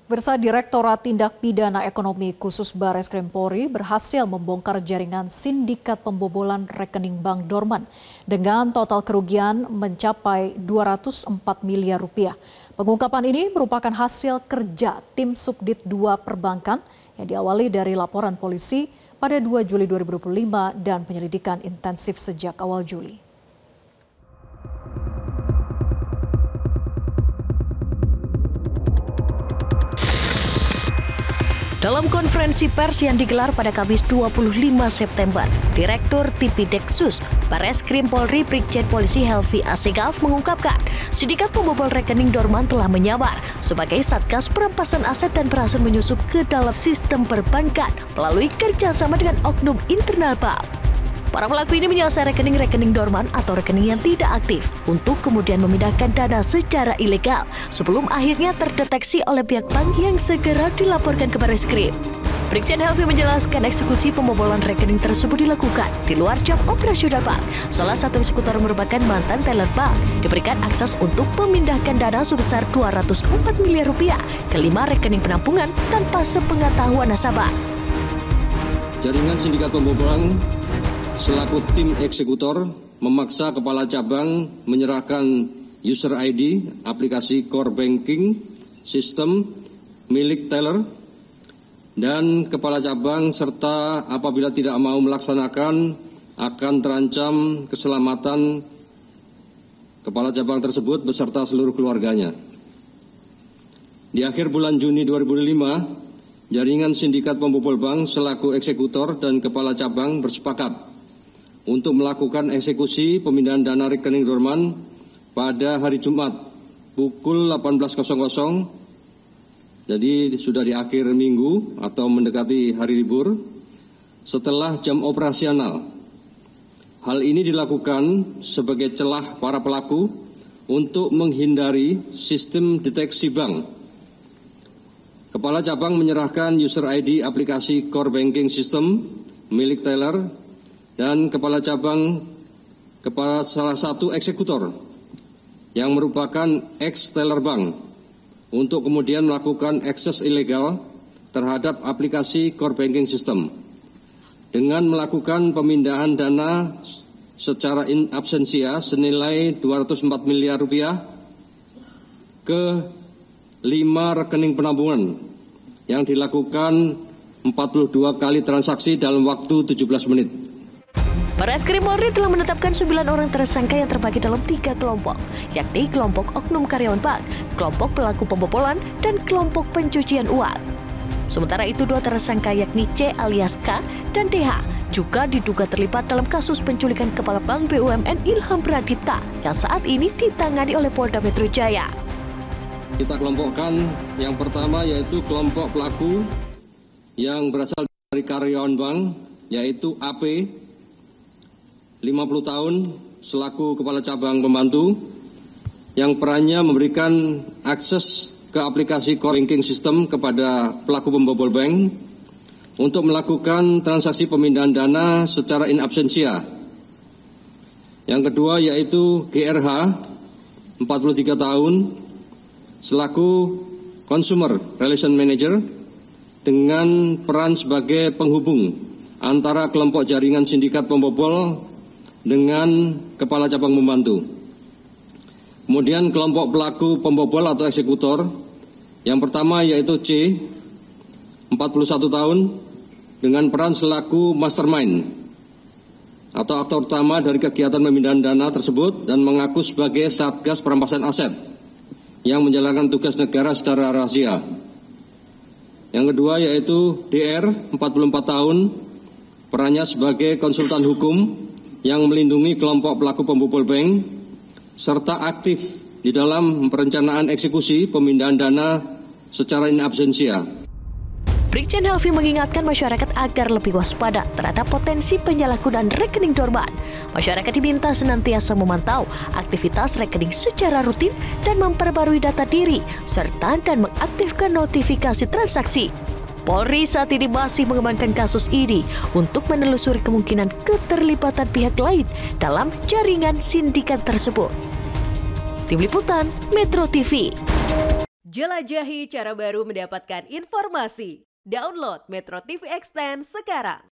Pemirsa, Direktorat Tindak Pidana Ekonomi Khusus Bareskrim Polri berhasil membongkar jaringan sindikat pembobolan rekening bank dorman dengan total kerugian mencapai 204 miliar rupiah. Pengungkapan ini merupakan hasil kerja tim Subdit 2 Perbankan yang diawali dari laporan polisi pada 2 Juli 2025 dan penyelidikan intensif sejak awal Juli. Dalam konferensi pers yang digelar pada Kamis 25 September, Direktur Tipideksus Bareskrim Polri Brigjen Polisi Helvi Assegaf mengungkapkan sindikat pembobol rekening dorman telah menyamar sebagai satgas perampasan aset dan berhasil menyusup ke dalam sistem perbankan melalui kerjasama dengan oknum internal bank. Para pelaku ini menyasar rekening-rekening dorman atau rekening yang tidak aktif untuk kemudian memindahkan dana secara ilegal sebelum akhirnya terdeteksi oleh pihak bank yang segera dilaporkan ke Bareskrim. Brigjen Helvi menjelaskan eksekusi pembobolan rekening tersebut dilakukan di luar jam operasional bank. Salah satu eksekutor merupakan mantan teller bank, diberikan akses untuk memindahkan dana sebesar 204 miliar rupiah ke 5 rekening penampungan tanpa sepengetahuan nasabah. Jaringan sindikat pembobolan selaku tim eksekutor memaksa kepala cabang menyerahkan user ID aplikasi core banking sistem milik teller dan kepala cabang serta apabila tidak mau melaksanakan akan terancam keselamatan kepala cabang tersebut beserta seluruh keluarganya. Di akhir bulan Juni 2005, jaringan sindikat pembobol bank selaku eksekutor dan kepala cabang bersepakat untuk melakukan eksekusi pemindahan dana rekening dorman pada hari Jumat pukul 18.00, jadi sudah di akhir minggu atau mendekati hari libur, setelah jam operasional. Hal ini dilakukan sebagai celah para pelaku untuk menghindari sistem deteksi bank. Kepala cabang menyerahkan user ID aplikasi core banking system milik teller dan kepala cabang kepada salah satu eksekutor yang merupakan ex-teller bank untuk kemudian melakukan akses ilegal terhadap aplikasi core banking system dengan melakukan pemindahan dana secara in absentia senilai 204 miliar rupiah ke 5 rekening penampungan yang dilakukan 42 kali transaksi dalam waktu 17 menit. Bareskrim Polri telah menetapkan 9 orang tersangka yang terbagi dalam 3 kelompok, yakni kelompok oknum karyawan bank, kelompok pelaku pembobolan, dan kelompok pencucian uang. Sementara itu 2 tersangka yakni C alias K dan DH juga diduga terlibat dalam kasus penculikan Kepala Bank BUMN Ilham Pradipta yang saat ini ditangani oleh Polda Metro Jaya. Kita kelompokkan yang pertama yaitu kelompok pelaku yang berasal dari karyawan bank yaitu AP 50 tahun selaku kepala cabang pembantu yang perannya memberikan akses ke aplikasi core banking system kepada pelaku pembobol bank untuk melakukan transaksi pemindahan dana secara in absentia. Yang kedua yaitu GRH 43 tahun selaku consumer relation manager dengan peran sebagai penghubung antara kelompok jaringan sindikat pembobol dengan kepala cabang pembantu. Kemudian kelompok pelaku pembobol atau eksekutor yang pertama yaitu C 41 tahun dengan peran selaku mastermind atau aktor utama dari kegiatan pemindahan dana tersebut dan mengaku sebagai satgas perampasan aset yang menjalankan tugas negara secara rahasia. Yang kedua yaitu DR 44 tahun perannya sebagai konsultan hukum yang melindungi kelompok pelaku pembobol bank serta aktif di dalam perencanaan eksekusi pemindahan dana secara in absentia. Brigjen Helvi mengingatkan masyarakat agar lebih waspada terhadap potensi penyalahgunaan rekening dorman. Masyarakat diminta senantiasa memantau aktivitas rekening secara rutin dan memperbarui data diri serta dan mengaktifkan notifikasi transaksi. Polri saat ini masih mengembangkan kasus ini untuk menelusuri kemungkinan keterlibatan pihak lain dalam jaringan sindikat tersebut. Tim Liputan Metro TV. Jelajahi cara baru mendapatkan informasi. Download Metro TV Extend sekarang.